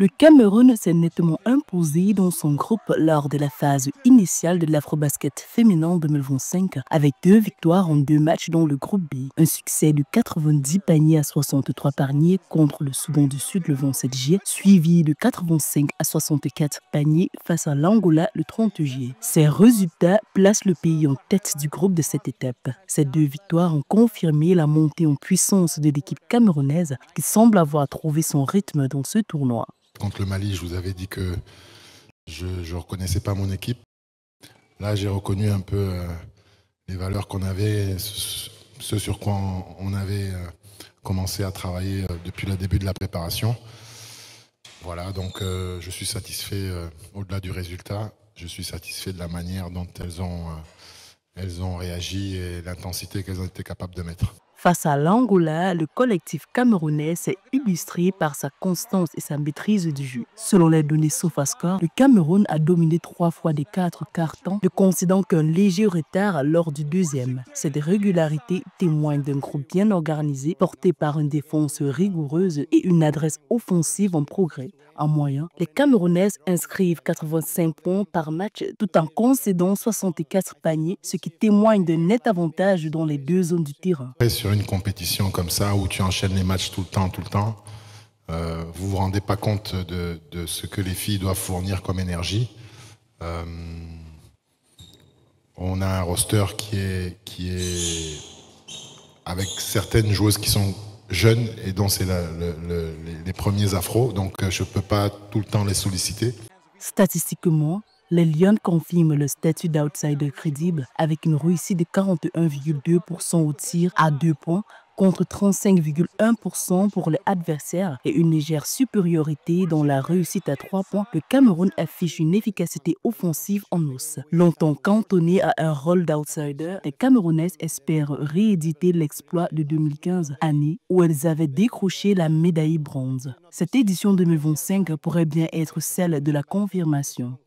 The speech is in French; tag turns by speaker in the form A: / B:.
A: Le Cameroun s'est nettement imposé dans son groupe lors de la phase initiale de l'Afrobasket féminin 2025 avec 2 victoires en 2 matchs dans le groupe B. Un succès de 90 paniers à 63 paniers contre le Soudan du Sud le 27 juillet, suivi de 85 à 64 paniers face à l'Angola le 30 juillet. Ces résultats placent le pays en tête du groupe de cette étape. Ces 2 victoires ont confirmé la montée en puissance de l'équipe camerounaise qui semble avoir trouvé son rythme dans ce tournoi.
B: Contre le Mali, je vous avais dit que je ne reconnaissais pas mon équipe. Là, j'ai reconnu un peu les valeurs qu'on avait, ce sur quoi on avait commencé à travailler depuis le début de la préparation. Voilà, donc je suis satisfait, au-delà du résultat, je suis satisfait de la manière dont elles ont réagi et l'intensité qu'elles ont été capables de mettre.
A: Face à l'Angola, le collectif camerounais s'est illustré par sa constance et sa maîtrise du jeu. Selon les données SofaScore, le Cameroun a dominé 3 fois des 4 quarts-temps, ne concédant qu'un léger retard lors du deuxième. Cette régularité témoigne d'un groupe bien organisé, porté par une défense rigoureuse et une adresse offensive en progrès. En moyenne, les Camerounaises inscrivent 85 points par match tout en concédant 64 paniers, ce qui témoigne d'un net avantage dans les 2 zones du terrain.
B: Sur une compétition comme ça, où tu enchaînes les matchs tout le temps, vous vous rendez pas compte de ce que les filles doivent fournir comme énergie. On a un roster qui est avec certaines joueuses qui sont jeunes et dont c'est les premiers afros, donc je peux pas tout le temps les solliciter.
A: Statistiquement, les Lions confirment le statut d'outsider crédible avec une réussite de 41,2% au tir à 2 points contre 35,1% pour les adversaires et une légère supériorité dans la réussite à 3 points. Le Cameroun affiche une efficacité offensive en os. Longtemps cantonné à un rôle d'outsider, les Camerounaises espèrent rééditer l'exploit de 2015, année où elles avaient décroché la médaille bronze. Cette édition 2025 pourrait bien être celle de la confirmation.